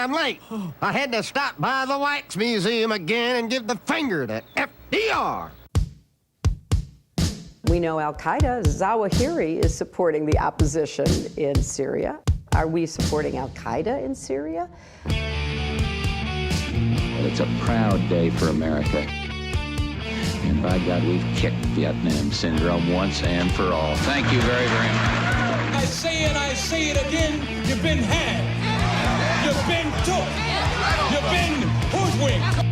damn late. I had to stop by the Wax Museum again and give the finger to FDR. We know al-Qaeda, Zawahiri is supporting the opposition in Syria. Are we supporting al-Qaeda in Syria? Well, it's a proud day for America. And by God, we've kicked Vietnam syndrome once and for all. Thank you very, very much. I say it again, you've been had. You've been took. You've been hoodwinked.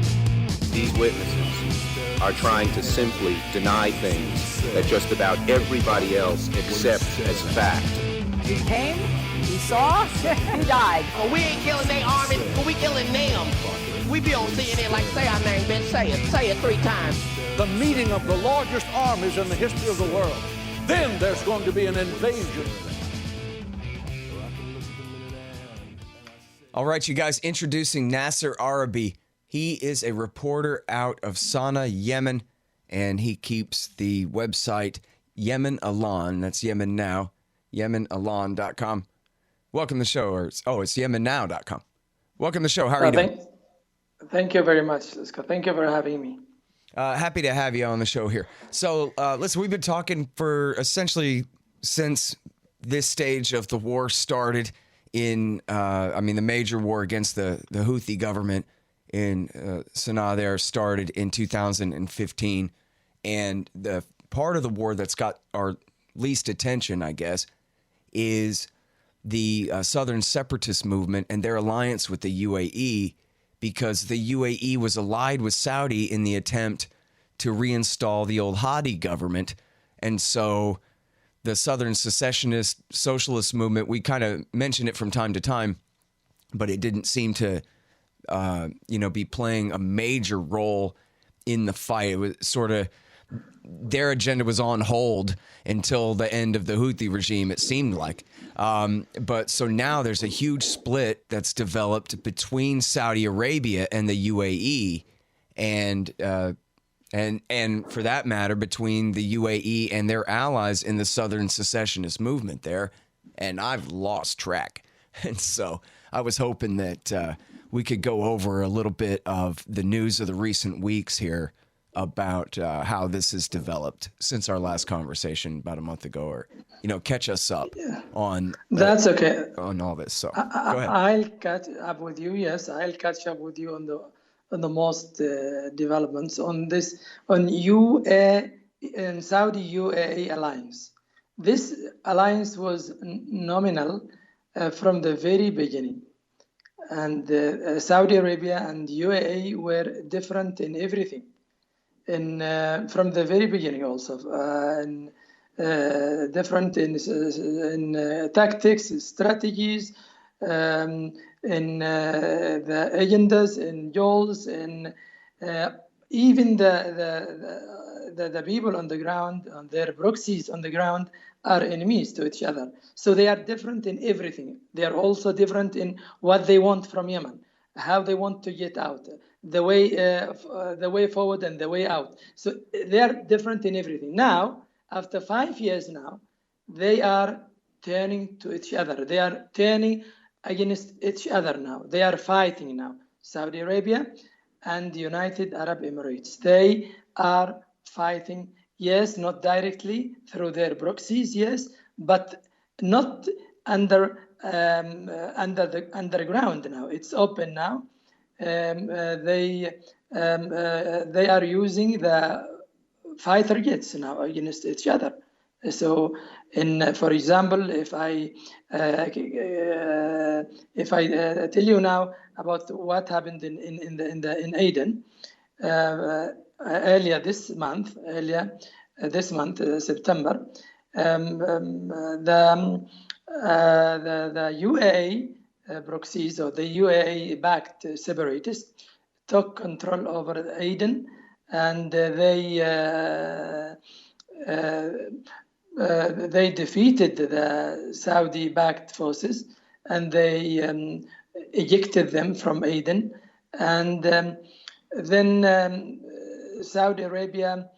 These witnesses are trying to simply deny things that just about everybody else accepts as fact. He came, he saw, he died. Well, we ain't killing their army, but we killing them. We be on CNN like, say our name, Ben, say it 3 times. The meeting of the largest armies in the history of the world. Then there's going to be an invasion. All right, you guys, introducing Nasser Arrabyee. He is a reporter out of Sana'a, Yemen, and he keeps the website Yemen Alan. That's Yemen Now, YemenAlan.com. Welcome to the show. It's YemenNow.com. Welcome to the show. How are you doing? Thank you very much, Scott. Thank you for having me. Happy to have you on the show here. So, listen, we've been talking for essentially since this stage of the war started in, the major war against the Houthi government in Sana'a there started in 2015. And the part of the war that's got our least attention, I guess, is the Southern Separatist movement and their alliance with the UAE, because the UAE was allied with Saudi in the attempt to reinstall the old Hadi government. And so the Southern Secessionist Socialist movement, we kind of mention it from time to time, but it didn't seem to, be playing a major role in the fight. It was sort of, their agenda was on hold until the end of the Houthi regime, it seemed like. But so now there's a huge split that's developed between Saudi Arabia and the UAE, and for that matter, between the UAE and their allies in the Southern Secessionist movement there. And I've lost track. And so I was hoping that we could go over a little bit of the news of the recent weeks here about how this has developed since our last conversation about a month ago, or catch us up on that's okay on all this. So go ahead. I'll catch up with you. Yes, I'll catch up with you on the most developments on this on UAE and Saudi UAE alliance. This alliance was nominal from the very beginning, and Saudi Arabia and UAE were different in everything. From the very beginning, also, different in tactics, strategies, in the agendas, in goals, and even the people on the ground, on their proxies on the ground, are enemies to each other. So they are different in everything. They are also different in what they want from Yemen, how they want to get out, the way forward and the way out. So they are different in everything. Now, after 5 years now, they are turning to each other. They are turning against each other now. They are fighting now. Saudi Arabia and the United Arab Emirates. They are fighting, yes, not directly through their proxies, yes, but not underground now. It's open now. They are using the fighter jets now against each other. So, for example, if I tell you now about what happened in Aden earlier this month, September, the UAE proxies, or the UAE-backed separatists, took control over Aden, and they defeated the Saudi-backed forces, and they ejected them from Aden. And then Saudi Arabia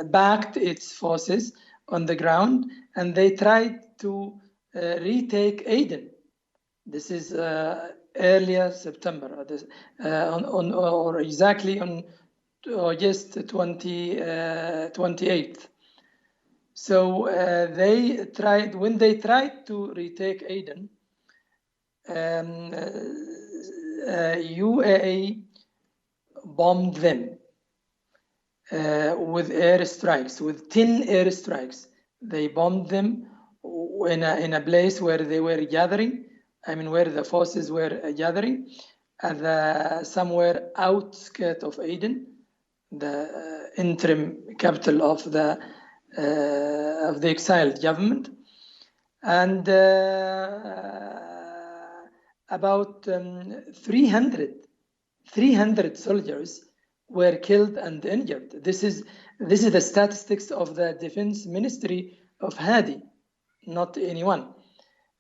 backed its forces on the ground, and they tried to retake Aden. This is earlier September, or exactly on August 28th. So when they tried to retake Aden, UAE bombed them with airstrikes, with 10 airstrikes. They bombed them in a place where they were gathering, where the forces were gathering, at somewhere outskirts of Aden, the interim capital of the exiled government. And about 300 soldiers were killed and injured. This is the statistics of the Defense Ministry of Hadi, not anyone.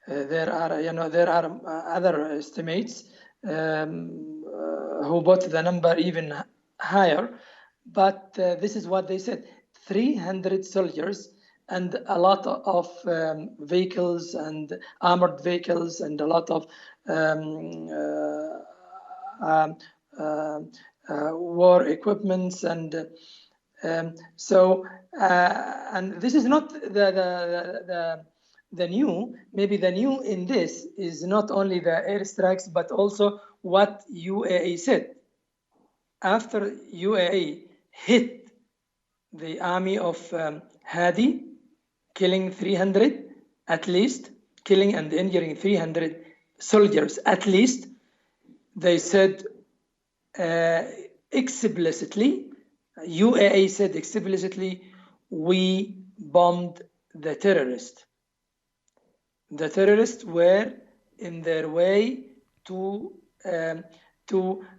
There are other estimates who put the number even higher, but this is what they said: 300 soldiers and a lot of vehicles and armored vehicles and a lot of war equipments, and so and this is not the new. Maybe the new in this is not only the airstrikes, but also what UAE said. After UAE hit the army of Hadi, killing 300 at least, killing and injuring 300 soldiers at least, they said explicitly, UAE said explicitly, we bombed the terrorists. The terrorists were in their way to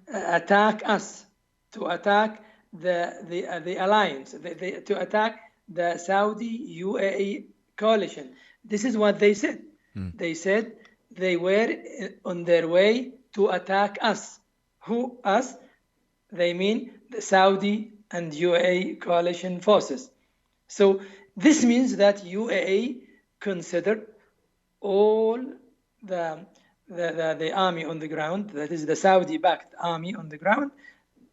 attack us, to attack the alliance, to attack the Saudi UAE coalition. This is what they said. They said they were on their way to attack us. Who us? They mean the Saudi and UAE coalition forces. So this means that UAE considered all the army on the ground, that is the Saudi-backed army on the ground,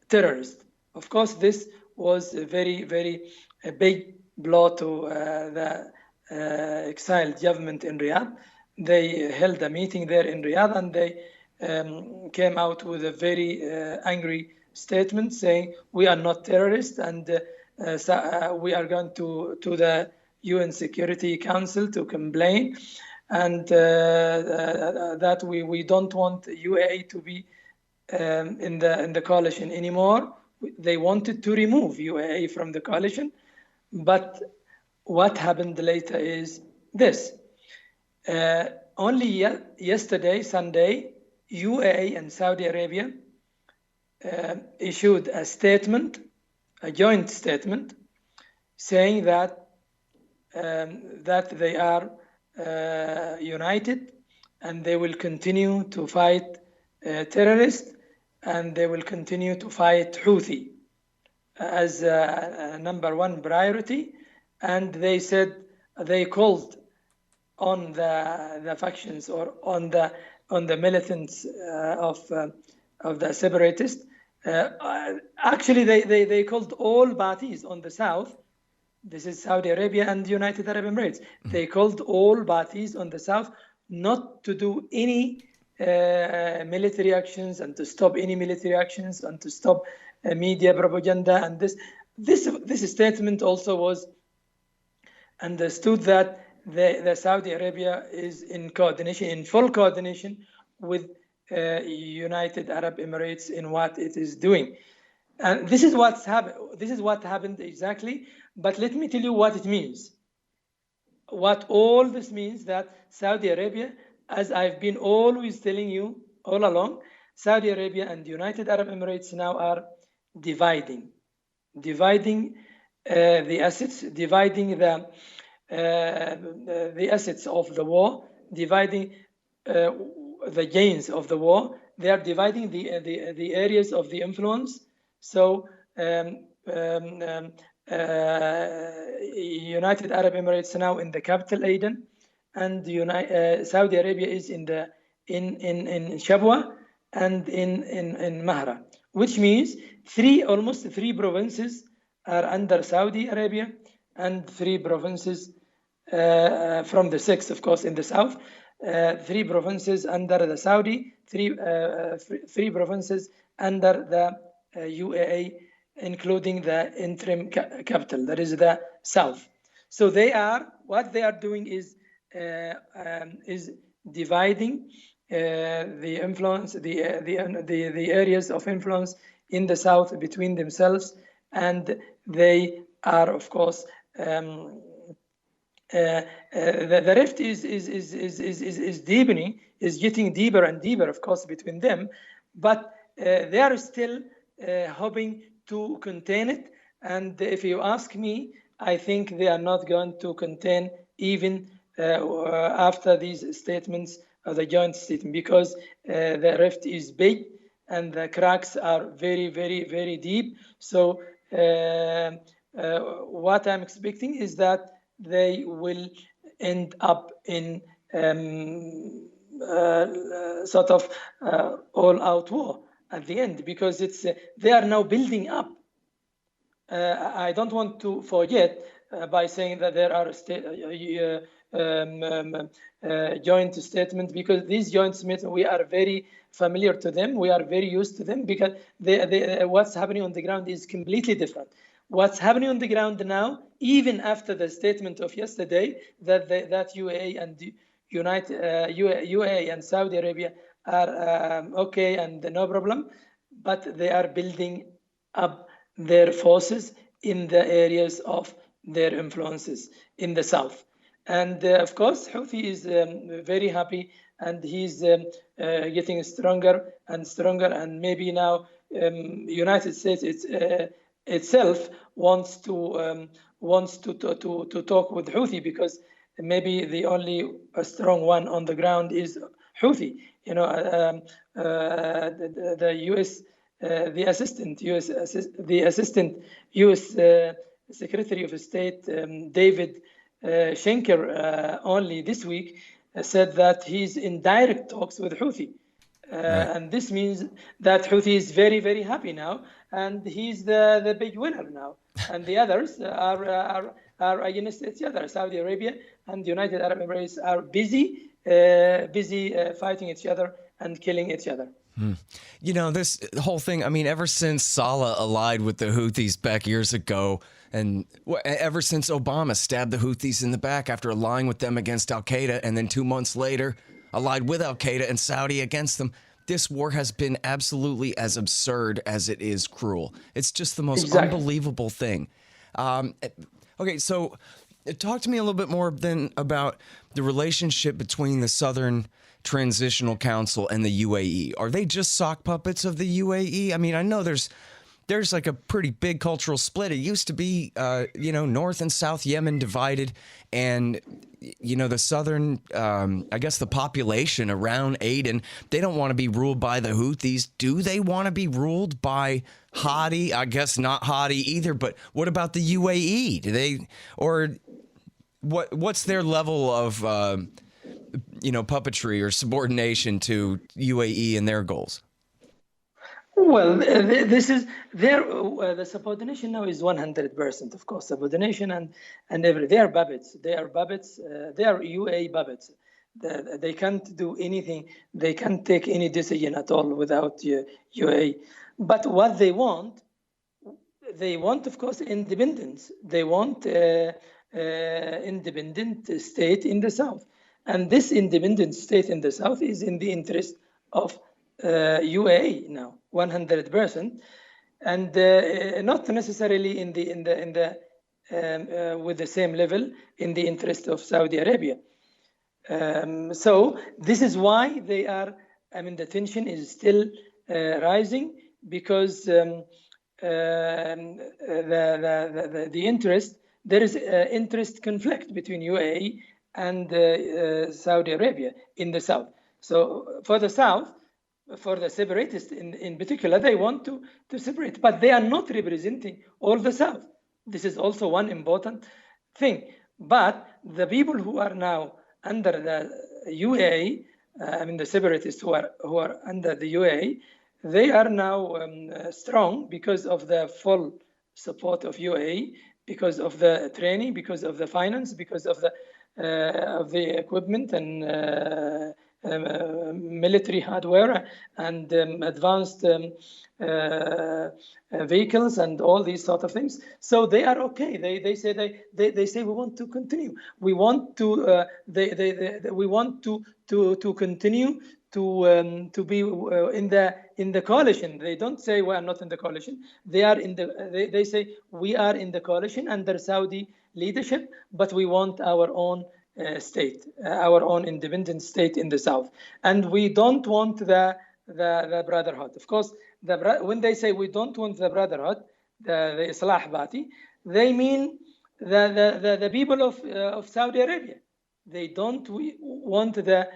terrorists. Of course, this was a very, very big blow to the exiled government in Riyadh. They held a meeting there in Riyadh, and they came out with a very angry statement saying, we are not terrorists, and we are going to the UN Security Council to complain, and that we don't want UAE to be in the coalition anymore. They wanted to remove UAE from the coalition, but what happened later is this. Only yesterday, Sunday, UAE and Saudi Arabia issued a statement, a joint statement, saying that they are united and they will continue to fight terrorists, and they will continue to fight Houthi as a number one priority. And they said, they called on the factions or on the militants of the separatists. Actually, they called all parties on the south. This is Saudi Arabia and United Arab Emirates. They called all parties on the south not to do any military actions, and to stop any military actions, and to stop media propaganda. And this statement also was understood that the Saudi Arabia is in full coordination with United Arab Emirates in what it is doing. And this is what's happened. This is what happened exactly. But let me tell you what it means. What all this means, that Saudi Arabia, as I've been always telling you all along, Saudi Arabia and United Arab Emirates now are dividing the assets, dividing the assets of the war, dividing the gains of the war. They are dividing the areas of the influence. So United Arab Emirates now in the capital Aden, and Saudi Arabia is in the in Shabwa and in Mahra, which means almost three provinces are under Saudi Arabia and three provinces from the six, of course, in the south, three provinces under the Saudi, three provinces under the UAE, including the interim capital, that is the south. So what they are doing is dividing the influence, the areas of influence in the south between themselves, and they are, of course, the rift is deepening, is getting deeper and deeper, of course, between them, but they are still hoping to contain it. And if you ask me, I think they are not going to contain even after these statements of the joint statement, because the rift is big and the cracks are very, very, very deep. So what I'm expecting is that they will end up in sort of all-out war at the end, because they are now building up. I don't want to forget by saying that there are joint statements, because these joint statements, we are very familiar to them. We are very used to them, because what's happening on the ground is completely different. What's happening on the ground now, even after the statement of yesterday, that UAE and UAE and Saudi Arabia are okay and no problem, but they are building up their forces in the areas of their influences in the south. And of course, Houthi is very happy, and he's getting stronger and stronger. And maybe now United States itself wants to talk with Houthi, because maybe the only strong one on the ground is Houthi. You know, the U.S. The assistant U.S. Secretary of State David Schenker only this week said that he's in direct talks with Houthi. And this means that Houthi is very, very happy now, and he's the big winner now. And the others are against each other. Saudi Arabia and the United Arab Emirates are busy fighting each other and killing each other. You know, this whole thing, I mean, ever since Saleh allied with the Houthis back years ago, and ever since Obama stabbed the Houthis in the back after allying with them against al-Qaeda, and then 2 months later allied with al-Qaeda and Saudi against them, this war has been absolutely as absurd as it is cruel. It's just the most unbelievable thing. Okay, so talk to me a little bit more then about the relationship between the Southern Transitional Council and the UAE. Are they just sock puppets of the UAE? I mean, I know there's like a pretty big cultural split. It used to be, North and South Yemen divided, and the southern, I guess the population around Aden, they don't want to be ruled by the Houthis. Do they want to be ruled by Hadi? I guess not Hadi either, but what about the UAE? Do they, or what's their level of, puppetry or subordination to UAE and their goals? Well, this is the subordination now is 100%, of course, subordination and they are puppets. They are puppets. They are UAE puppets. They can't do anything. They can't take any decision at all without UAE. But what they want, of course, independence. They want independent state in the south, and this independent state in the south is in the interest of UAE now, 100%, and not necessarily with the same level in the interest of Saudi Arabia. So this is why they are. I mean, the tension is still rising, because the interest, there is interest conflict between UAE and Saudi Arabia in the south. So for the south, for the separatists in particular, they want to separate, but they are not representing all the south. This is also one important thing. But the people who are now under the UAE the separatists who are under the UAE, they are now strong because of the full support of UAE, because of the training, because of the finance, because of the equipment and military hardware and advanced vehicles and all these sort of things. So they are okay. They say we want to continue. We want to we want to continue to be in the coalition. They don't say we are not in the coalition. They are in the. They say we are in the coalition under Saudi leadership, but we want our own state, our own independent state in the south, and we don't want the brotherhood. Of course, when they say we don't want the brotherhood, the Islah Party, they mean the people of Saudi Arabia. They don't want the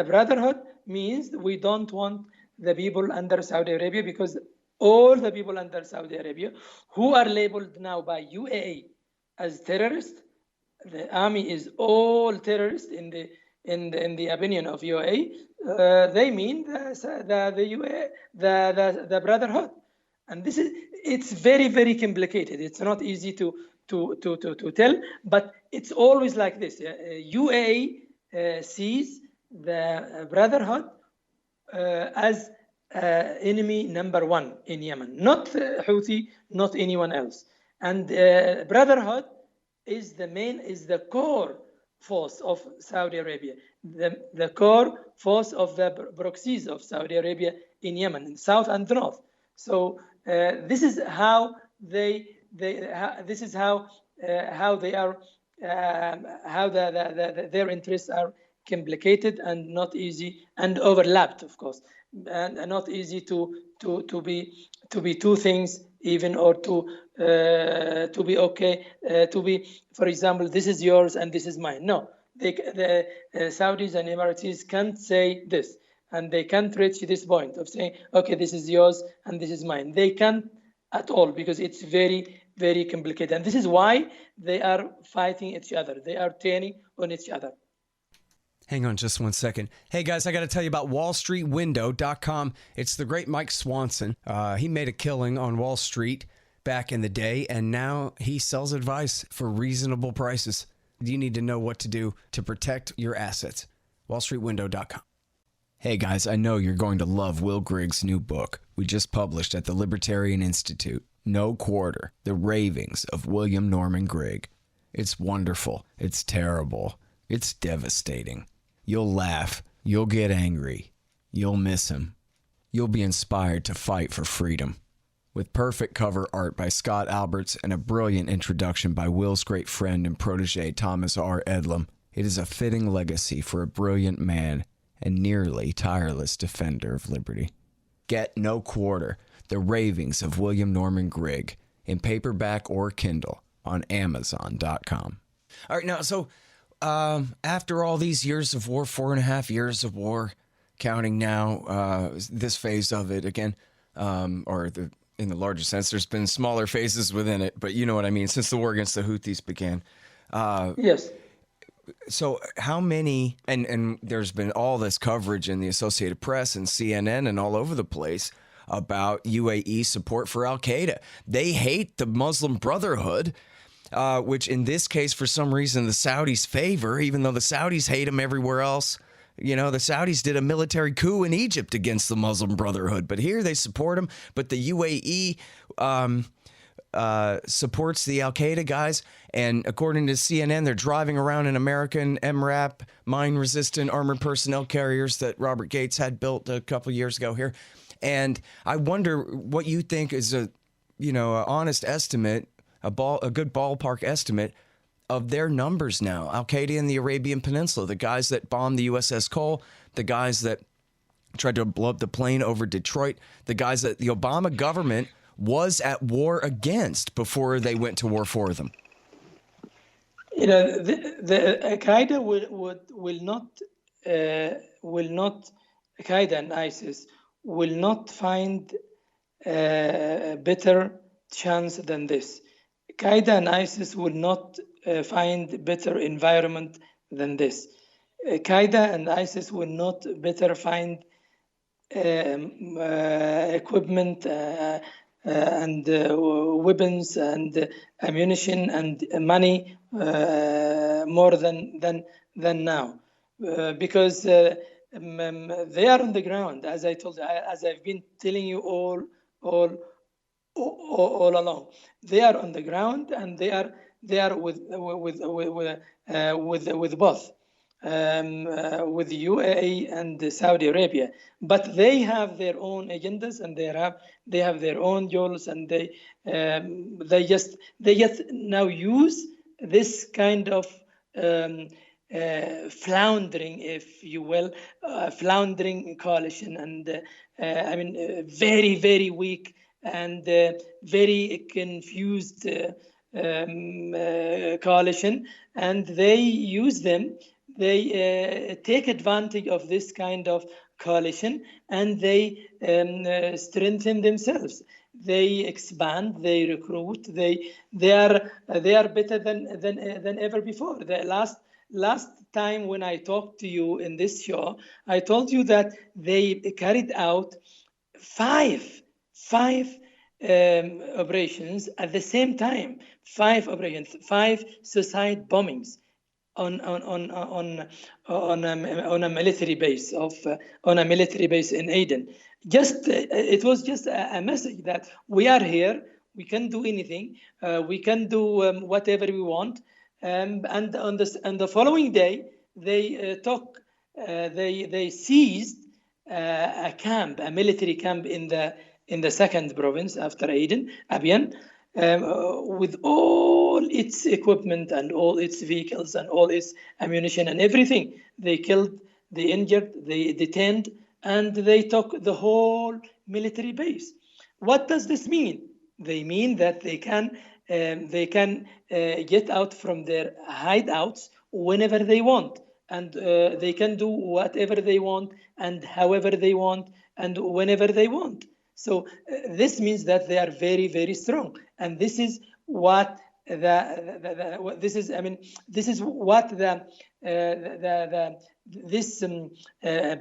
brotherhood means we don't want the people under Saudi Arabia, because all the people under Saudi Arabia who are labeled now by UAE as terrorists, the army is all terrorists in the opinion of UAE. They mean the brotherhood, and it's very, very complicated. It's not easy to tell, but it's always like this. UAE sees the brotherhood as enemy number one in Yemen, not Houthi, not anyone else, and brotherhood is the core force of Saudi Arabia, the core force of the proxies of Saudi Arabia in Yemen, in south and north. So this is how they are, how their interests are complicated and not easy, and overlapped, of course, and not easy to be two things even, or to be okay, to be, for example, this is yours and this is mine. No, the Saudis and Emiratis can't say this, and they can't reach this point of saying, okay, this is yours and this is mine. They can't at all, because it's very, very complicated, and this is why they are fighting each other. They are turning on each other. Hang on just one second. Hey, guys, I got to tell you about wallstreetwindow.com. It's the great Mike Swanson. He made a killing on Wall Street back in the day, and now he sells advice for reasonable prices. You need to know what to do to protect your assets. wallstreetwindow.com. Hey, guys, I know you're going to love Will Grigg's new book we just published at the Libertarian Institute, No Quarter, The Ravings of William Norman Grigg. It's wonderful. It's terrible. It's devastating. You'll laugh. You'll get angry. You'll miss him. You'll be inspired to fight for freedom. With perfect cover art by Scott Alberts and a brilliant introduction by Will's great friend and protege Thomas R. Edlam, it is a fitting legacy for a brilliant man and nearly tireless defender of liberty. Get No Quarter, The Ravings of William Norman Grigg, in paperback or Kindle on Amazon.com. All right, now, so after all these years of war, 4.5 years of war, counting now this phase of it again, in the larger sense, there's been smaller phases within it, but you know what I mean, since the war against the Houthis began. Yes. So how many, and there's been all this coverage in the Associated Press and CNN and all over the place about UAE support for Al-Qaeda. They hate the Muslim Brotherhood, which in this case, for some reason, the Saudis favor, even though the Saudis hate them everywhere else. You know, the Saudis did a military coup in Egypt against the Muslim Brotherhood, but here they support them. But the UAE supports the Al-Qaeda guys, and according to CNN, they're driving around in American MRAP, mine-resistant armored personnel carriers that Robert Gates had built a couple years ago here. And I wonder what you think is an honest estimate, a good ballpark estimate of their numbers now. Al-Qaeda in the Arabian Peninsula, the guys that bombed the USS Cole, the guys that tried to blow up the plane over Detroit, the guys that the Obama government was at war against before they went to war for them. You know, the Al-Qaeda will not Al-Qaeda and ISIS will not find a better chance than this. Al-Qaeda and ISIS will not find better environment than this. Qaeda and ISIS will not better find equipment and weapons and ammunition and money more than now, because they are on the ground, as I told you, as I've been telling you all along. They are on the ground, and they are with both. With the UAE and Saudi Arabia, but they have their own agendas, and they have their own goals, and they just now use this kind of floundering, if you will, floundering coalition, and very, very weak and very confused coalition, and they use them. They take advantage of this kind of coalition, and they strengthen themselves. They expand. They recruit. They are better than ever before. The last time when I talked to you in this show, I told you that they carried out five operations at the same time. 5 operations, 5 suicide bombings on a military base in Aden. It was just a message that we are here, we can do anything, we can do whatever we want. And on the following day, they seized a military camp in the second province after Aden, Abiyan, with all its equipment and all its vehicles and all its ammunition and everything. They killed, they injured, they detained, and they took the whole military base. What does this mean? They mean that they can get out from their hideouts whenever they want, and they can do whatever they want and however they want and whenever they want. So this means that they are very, very strong, and this is what this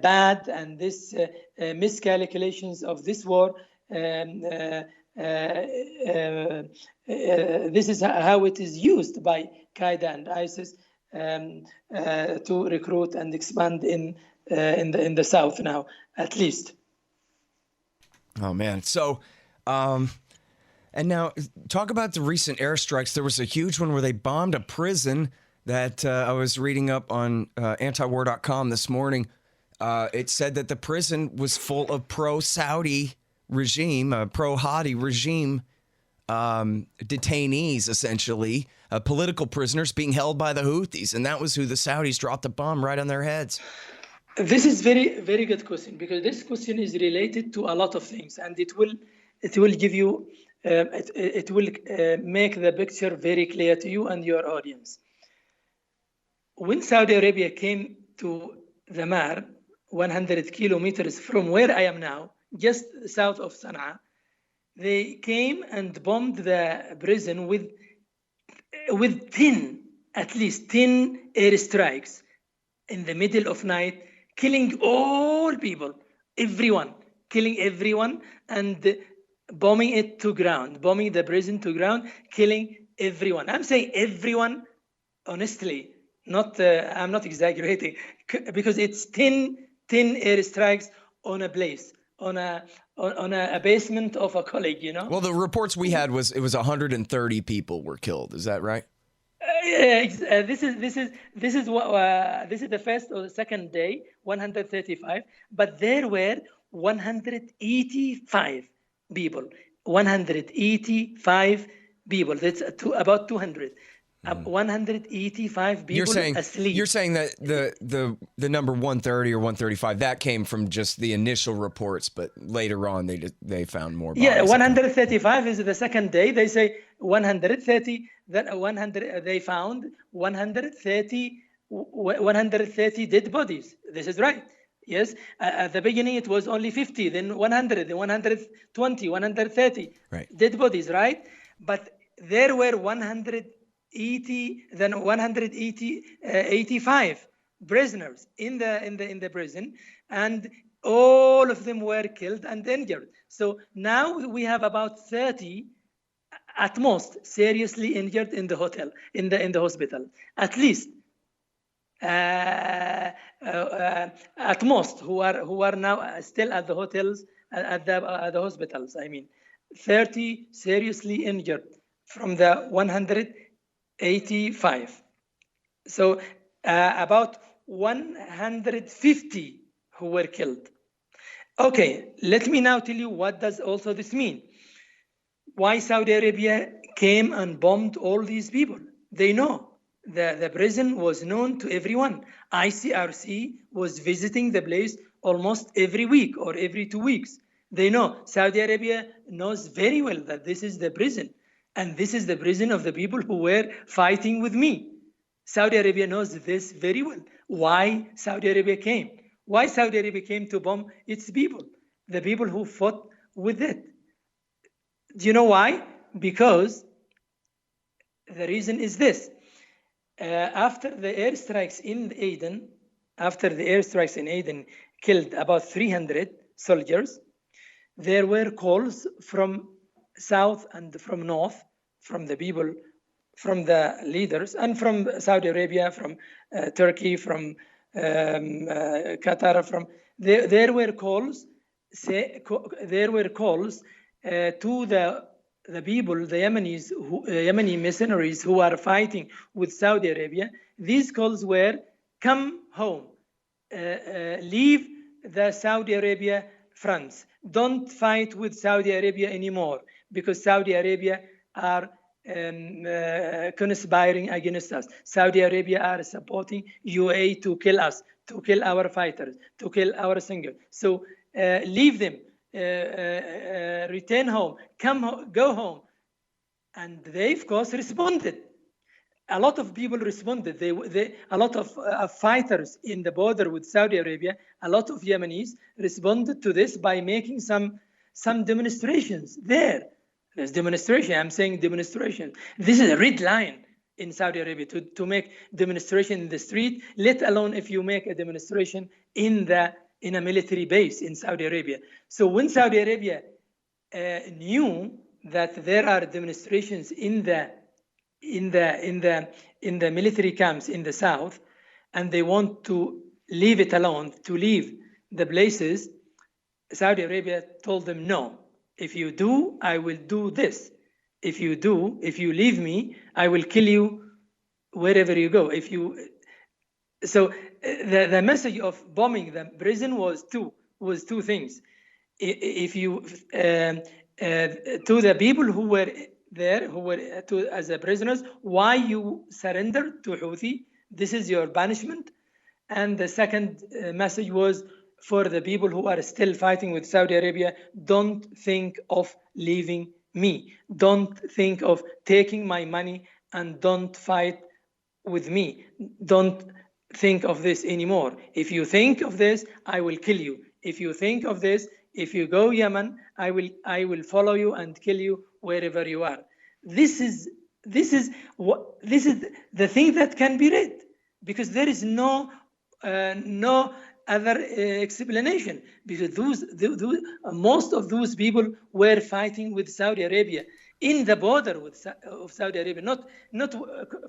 bad and this miscalculations of this war. This is how it is used by Qaeda and ISIS to recruit and expand in the south now, at least. Oh man! So, and now talk about the recent airstrikes. There was a huge one where they bombed a prison that I was reading up on antiwar.com this morning. It said that the prison was full of pro-Saudi regime, pro-Hadi regime detainees, essentially, political prisoners being held by the Houthis, and that was who the Saudis dropped the bomb right on their heads. This is very, very good question, because this question is related to a lot of things, and it will give you it will make the picture very clear to you and your audience. When Saudi Arabia came to the Mar, 100 kilometers from where I am now, just south of Sana'a, they came and bombed the prison with at least 10 airstrikes in the middle of night, killing all people, killing everyone, and bombing it to ground, bombing the prison to ground, killing everyone. I'm saying everyone, honestly, I'm not exaggerating, because it's 10 airstrikes on a place, on a basement of a college, you know. Well, the reports we had was it was 130 people were killed. Is that right? This is the first or the second day, 135, but there were 185 people. 185 people. That's about 200. 185 people asleep. You're saying that the number 130 or 135, that came from just the initial reports, but later on they found more bodies. Yeah, 135 is the second day. They say 130. Then 100. They found 130 dead bodies. This is right. Yes, at the beginning it was only 50, then 100, then 120, 130 dead bodies, right? But there were 180, then 185 prisoners in the prison, and all of them were killed and injured. So now we have about 30 at most seriously injured in the hospital, at least. At most, who are now still at the hotels, at the hospitals. I mean, 30 seriously injured from the 185. So about 150 who were killed. Okay, let me now tell you what does also this mean. Why Saudi Arabia came and bombed all these people? They know. The prison was known to everyone. ICRC was visiting the place almost every week or every 2 weeks. They know. Saudi Arabia knows very well that this is the prison. And this is the prison of the people who were fighting with me. Saudi Arabia knows this very well. Why Saudi Arabia came? Why Saudi Arabia came to bomb its people? The people who fought with it. Do you know why? Because the reason is this. After the airstrikes in Aden, killed about 300 soldiers, there were calls from south and from north, from the people, from the leaders, and from Saudi Arabia, from Turkey, from Qatar. There were calls to the people, the Yemeni mercenaries who are fighting with Saudi Arabia. These calls were, come home, leave the Saudi Arabia fronts, don't fight with Saudi Arabia anymore, because Saudi Arabia are conspiring against us. Saudi Arabia are supporting UAE to kill us, to kill our fighters, to kill our singers. So leave them. Return home, go home. And they, of course, responded. A lot of people responded. A lot of fighters in the border with Saudi Arabia, a lot of Yemenis responded to this by making some demonstrations there. There's demonstration. I'm saying demonstration. This is a red line in Saudi Arabia to make demonstration in the street, let alone if you make a demonstration in a military base in Saudi Arabia. So when Saudi Arabia knew that there are demonstrations in the military camps in the south, and they want to leave it alone, to leave the places, Saudi Arabia told them, no, if you do, I will do this. If you leave me, I will kill you wherever you go. So the message of bombing the prison was two things. If you to the people who were there, as a prisoners, why you surrendered to Houthi? This is your punishment. And the second message was for the people who are still fighting with Saudi Arabia: don't think of leaving me. Don't think of taking my money, and don't fight with me. Don't think of this anymore. If you think of this, I will kill you. If you think of this, if you go Yemen, I will follow you and kill you wherever you are. This is the thing that can be read, because there is no other explanation, because most of those people were fighting with Saudi Arabia in the border of Saudi Arabia, not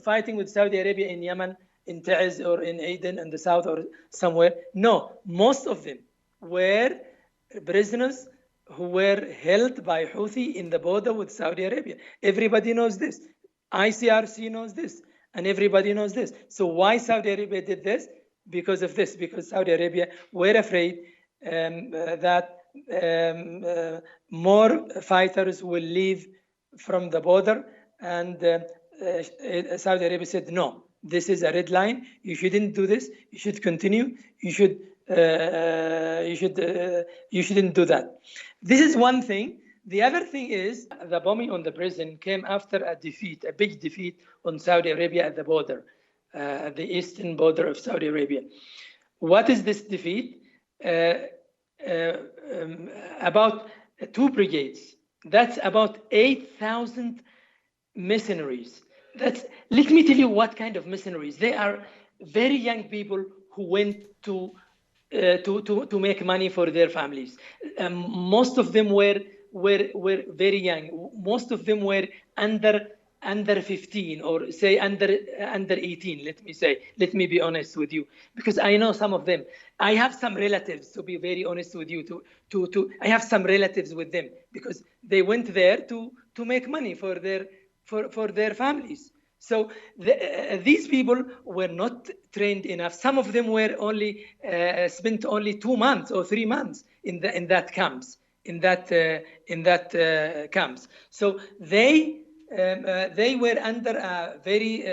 fighting with Saudi Arabia in Yemen, in Taiz or in Aden in the south or somewhere. No, most of them were prisoners who were held by Houthi in the border with Saudi Arabia. Everybody knows this. ICRC knows this, and everybody knows this. So why Saudi Arabia did this? Because of this, because Saudi Arabia were afraid that more fighters will leave from the border, and Saudi Arabia said, no, this is a red line. You shouldn't do this. You should continue. You shouldn't do that. This is one thing. The other thing is the bombing on the prison came after a big defeat on Saudi Arabia at the border, the eastern border of Saudi Arabia. What is this defeat? About 2 brigades. That's about 8,000 mercenaries. Let me tell you what kind of mercenaries. They are very young people who went to make money for their families. Most of them were very young. Most of them were under 15, or say under 18. Let me be honest with you, because I know some of them. I have some relatives, to be very honest with you. I have some relatives with them, because they went there to make money for their families. So these people were not trained enough. Some of them were only spent only 2 months or 3 months in that camps. So they were under a very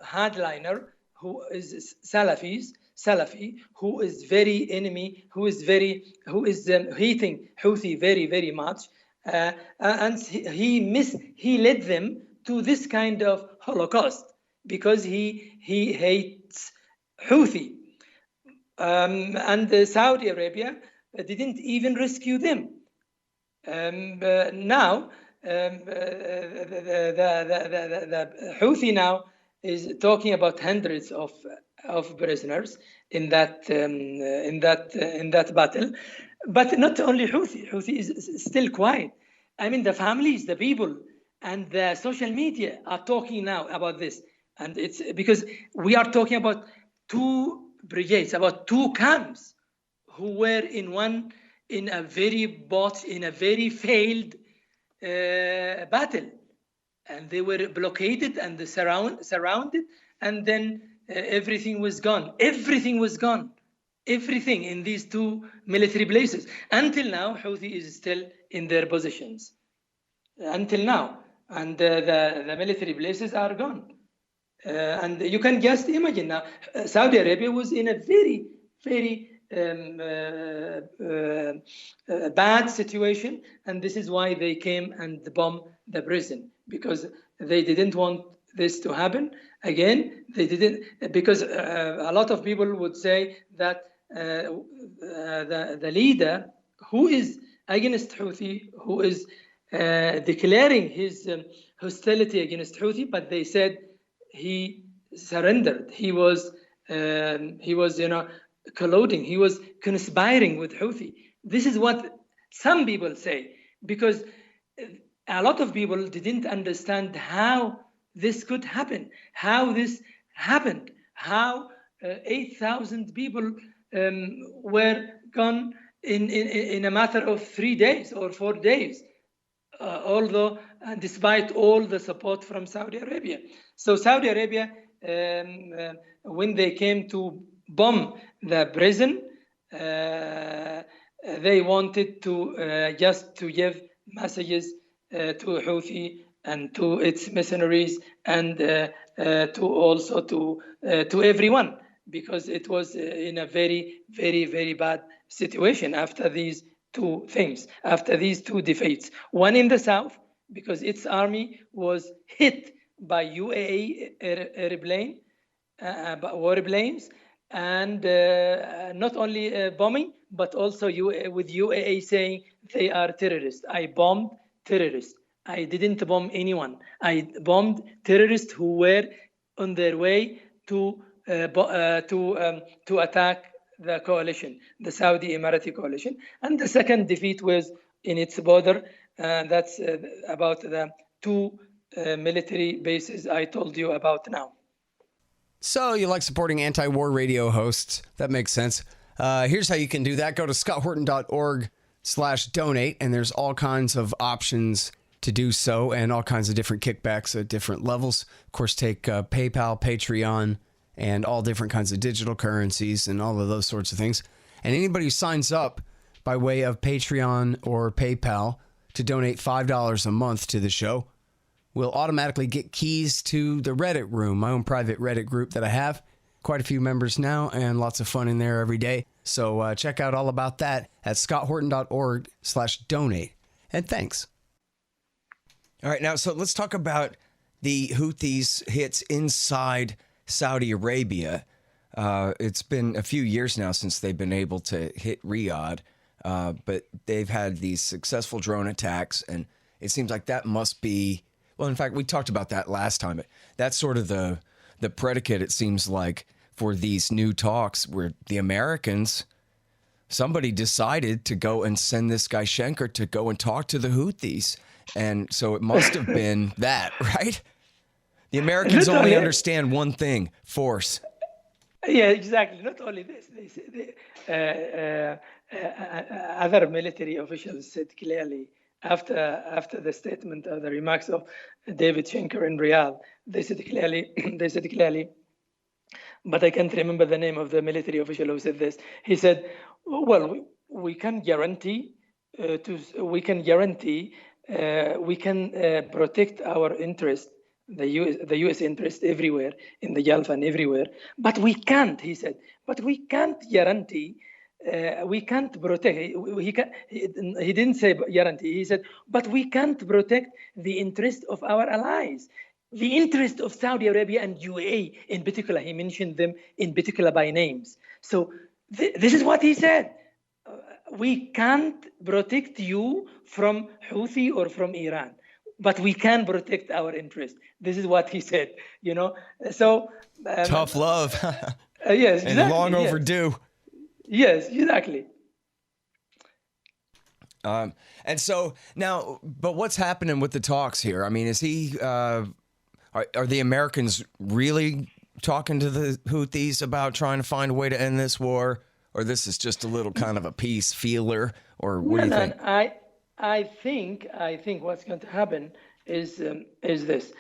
hardliner who is Salafi, who is very enemy, who is hating Houthi very, very much, and he led them to this kind of Holocaust, because he hates Houthi, and Saudi Arabia didn't even rescue them. Now the Houthi now is talking about hundreds of prisoners in that battle, but not only Houthi. Houthi is still quiet. I mean, the families, the people, and the social media are talking now about this, and it's because we are talking about 2 brigades, about 2 camps, who were in a very failed battle, and they were blockaded and surrounded, and then everything was gone. Everything in these 2 military places. Until now, Houthi is still in their positions. Until now. And the military places are gone. And you can just imagine now, Saudi Arabia was in a very, very bad situation, and this is why they came and bombed the prison, because they didn't want this to happen again. They didn't, because a lot of people would say that the leader who is against Houthi, who is declaring his hostility against Houthi, but they said he surrendered. He was colluding. He was conspiring with Houthi. This is what some people say, because a lot of people didn't understand how this could happen, how this happened, how 8,000 people were gone in a matter of 3 days or 4 days, although despite all the support from Saudi Arabia. So Saudi Arabia, when they came to bomb the prison, they wanted to just to give messages to Houthi and to its mercenaries, and to also to everyone, because it was in a very, very, very bad situation after these 2 things, after these 2 defeats. One in the south, because its army was hit by UAE warplanes, and not only bombing, but also with UAE saying they are terrorists. I bombed terrorists. I didn't bomb anyone. I bombed terrorists who were on their way to attack the coalition, the Saudi Emirati coalition. And the second defeat was in its border. That's about the 2 military bases I told you about now. So you like supporting anti-war radio hosts. That makes sense. Here's how you can do that. Go to scotthorton.org/donate, and there's all kinds of options to do so, and all kinds of different kickbacks at different levels. Of course, take PayPal, Patreon, and all different kinds of digital currencies and all of those sorts of things. And anybody who signs up by way of Patreon or PayPal to donate $5 a month to the show will automatically get keys to the Reddit room, my own private Reddit group that I have. Quite a few members now, and lots of fun in there every day. So check out all about that at scotthorton.org/donate. And thanks. All right, now, so let's talk about the Houthis' hits inside Saudi Arabia. It's been a few years now since they've been able to hit Riyadh, but they've had these successful drone attacks, and it seems like that must be, well, in fact, we talked about that last time. That's sort of the predicate, it seems like, for these new talks where the Americans, somebody decided to go and send this guy Schenker to go and talk to the Houthis. And so it must have been that, right? The Americans only understand one thing: force. Yeah, exactly. Not only this, other military officials said clearly after the statement or the remarks of David Schenker in Riyadh, they said clearly, but I can't remember the name of the military official who said this. He said, "Well, we can guarantee we can protect our interest, the U.S. interest everywhere in the Gulf and everywhere, but we can't," he said, "but we can't guarantee, we can't protect," he didn't say guarantee, he said, "but we can't protect the interest of our allies, the interest of Saudi Arabia and UAE in particular." He mentioned them in particular by names. So this is what he said. We can't protect you from Houthi or from Iran, but we can protect our interest. This is what he said, you know. So tough love. Yes, exactly, and long overdue. Yes, exactly. And so now, but what's happening with the talks here? I mean, is he? Are the Americans really talking to the Houthis about trying to find a way to end this war? Or this is just a little kind of a peace feeler, or what do you think? I think what's going to happen is this: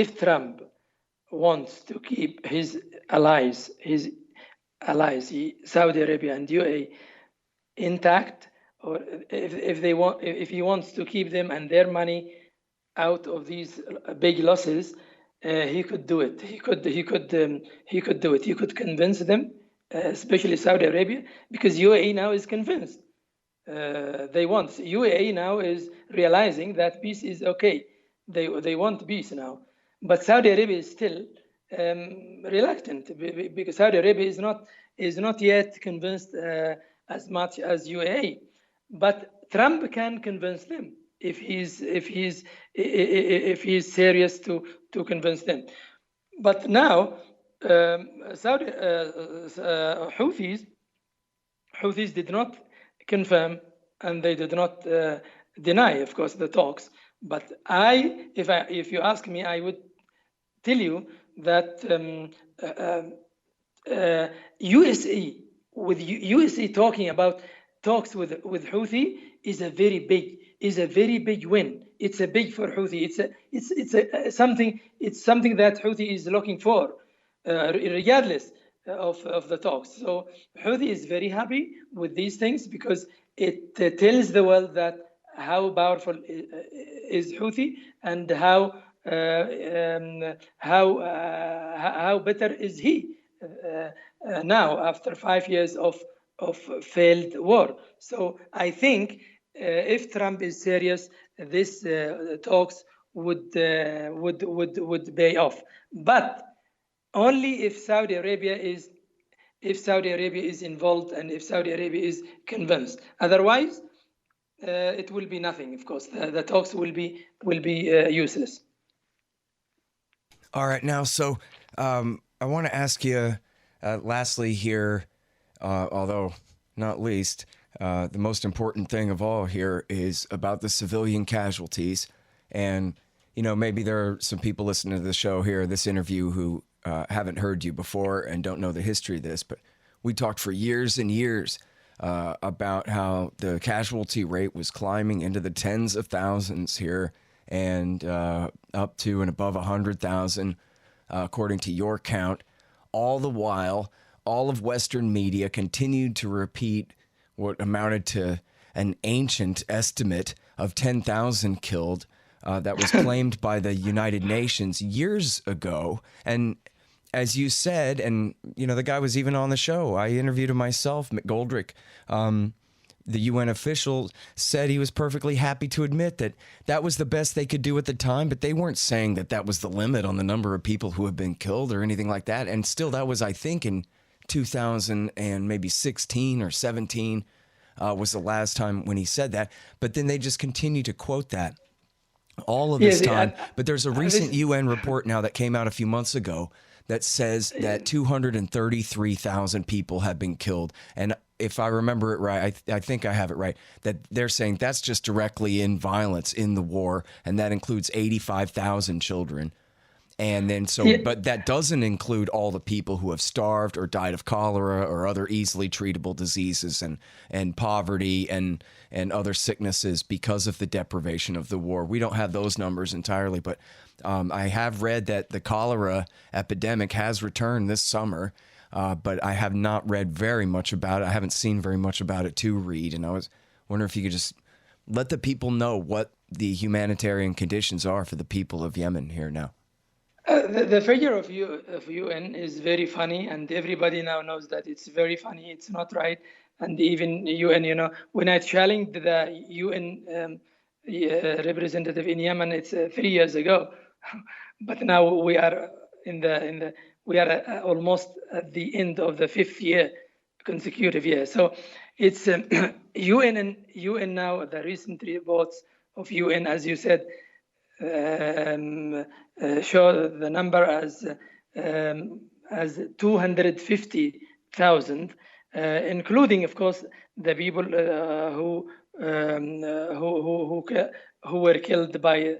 if Trump wants to keep his allies, Saudi Arabia and UAE, intact, or if he wants to keep them and their money out of these big losses, he could do it. He could do it. He could convince them, especially Saudi Arabia, because UAE now is convinced. UAE now is realizing that peace is okay. They want peace now, but Saudi Arabia is still reluctant, because Saudi Arabia is not yet convinced as much as UAE. But Trump can convince them if he's serious to convince them. But now Houthis did not confirm, and they did not deny, of course, the talks. But if you ask me, I would tell you that USA talking about talks with Houthi is a very big win. It's a big for Houthi. It's something that Houthi is looking for, regardless of the talks. So Houthi is very happy with these things, because it tells the world that how powerful is Houthi, and how better is he now after 5 years of failed war. So I think if Trump is serious, this talks would pay off, but only if Saudi Arabia is involved, and if Saudi Arabia is convinced. Otherwise, it will be nothing. Of course, the talks will be useless. All right, now, so I want to ask you, lastly here, although not least, the most important thing of all here is about the civilian casualties. And, you know, maybe there are some people listening to the show here, this interview, who haven't heard you before and don't know the history of this, but we talked for years and years about how the casualty rate was climbing into the tens of thousands here, and up to and above 100,000, according to your count. All the while, all of Western media continued to repeat what amounted to an ancient estimate of 10,000 killed that was claimed by the United Nations years ago. And as you said, and you know, the guy was even on the show, I interviewed him myself, McGoldrick, the UN official said he was perfectly happy to admit that that was the best they could do at the time, but they weren't saying that that was the limit on the number of people who have been killed or anything like that. And still, that was, I think, in 2000 and maybe 16 or 17 was the last time when he said that. But then they just continue to quote that all of this time. But there's a recent UN report now that came out a few months ago that says that 233,000 people have been killed. And if I remember it right, I think I have it right, that they're saying that's just directly in violence in the war, and that includes 85,000 children. And then but that doesn't include all the people who have starved or died of cholera or other easily treatable diseases and poverty and other sicknesses because of the deprivation of the war. We don't have those numbers entirely, but I have read that the cholera epidemic has returned this summer, but I have not read very much about it. I haven't seen very much about it to read, and I was wondering if you could just let the people know what the humanitarian conditions are for the people of Yemen here now. The figure of UN is very funny, and everybody now knows that it's very funny. It's not right. And even UN, when I challenged the UN representative in Yemen, it's 3 years ago. But now we are almost at the end of the 5th year, consecutive year. So it's UN now. The recent reports of UN, as you said, show the number as 250,000, including, of course, the people who were killed by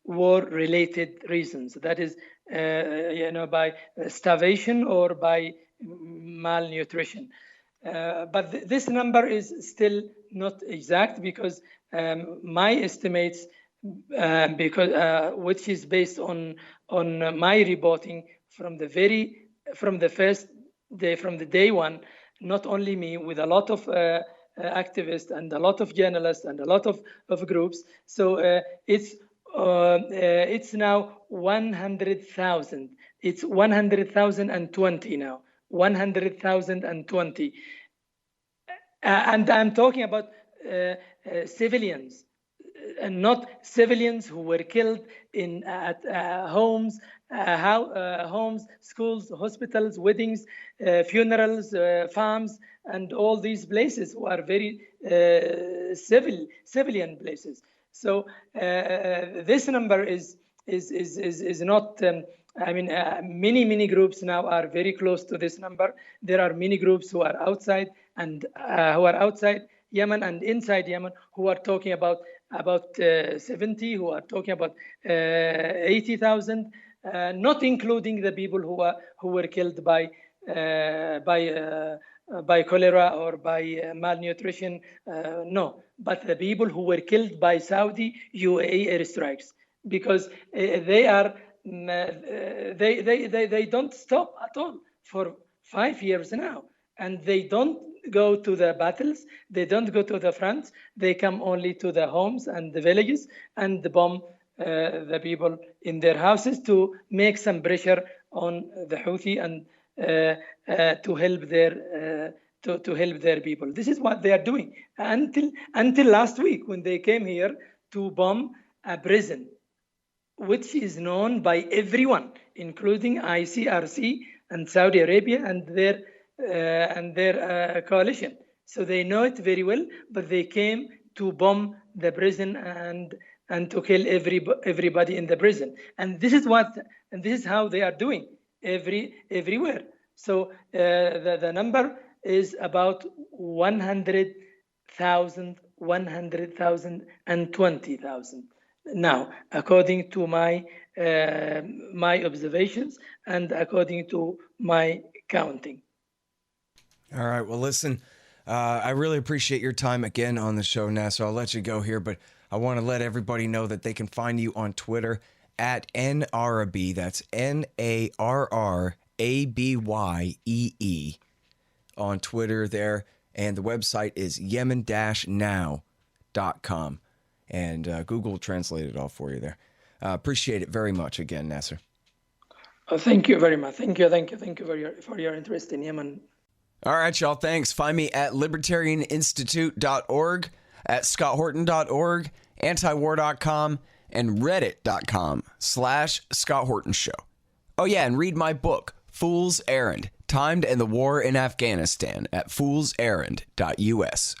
war-related reasons. That is, by starvation or by malnutrition. But this number is still not exact because my estimates, which is based on my reporting from the day one, not only me, with a lot of activists and a lot of journalists and a lot of groups. So it's now 100,000. It's 100,020 now. 100,020. And I'm talking about civilians, and not civilians who were killed at homes, schools, hospitals, weddings, funerals, farms, and all these places who are very civilian places. So this number is not. Many groups now are very close to this number. There are many groups who are outside and who are outside Yemen and inside Yemen who are talking about 70, who are talking about 80,000, not including the people who were killed by cholera or by malnutrition. No, but the people who were killed by Saudi UAE airstrikes, because they don't stop at all for 5 years now, and they don't go to the battles, they don't go to the front, they come only to the homes and the villages and bomb the people in their houses to make some pressure on the Houthi and to help their people. This is what they are doing until last week, when they came here to bomb a prison, which is known by everyone, including ICRC and Saudi Arabia and their coalition. So they know it very well, but they came to bomb the prison and to kill everybody in the prison. And this is how they are doing everywhere. So the number is about 100,000 and 20,000 now, according to my observations and according to my counting. All right. Well, listen, I really appreciate your time again on the show, Nasser. I'll let you go here, but I want to let everybody know that they can find you on Twitter at Arrabyee. That's NARRABYEE on Twitter there. And the website is yemen-now.com. And Google will translate it all for you there. Appreciate it very much again, Nasser. Thank you very much. Thank you for your interest in Yemen. All right, y'all. Thanks. Find me at libertarianinstitute.org, at scotthorton.org, antiwar.com, and reddit.com/Scott Horton Show. Oh, yeah, and read my book, Fool's Errand, Time to End the War in Afghanistan, at foolserrand.us.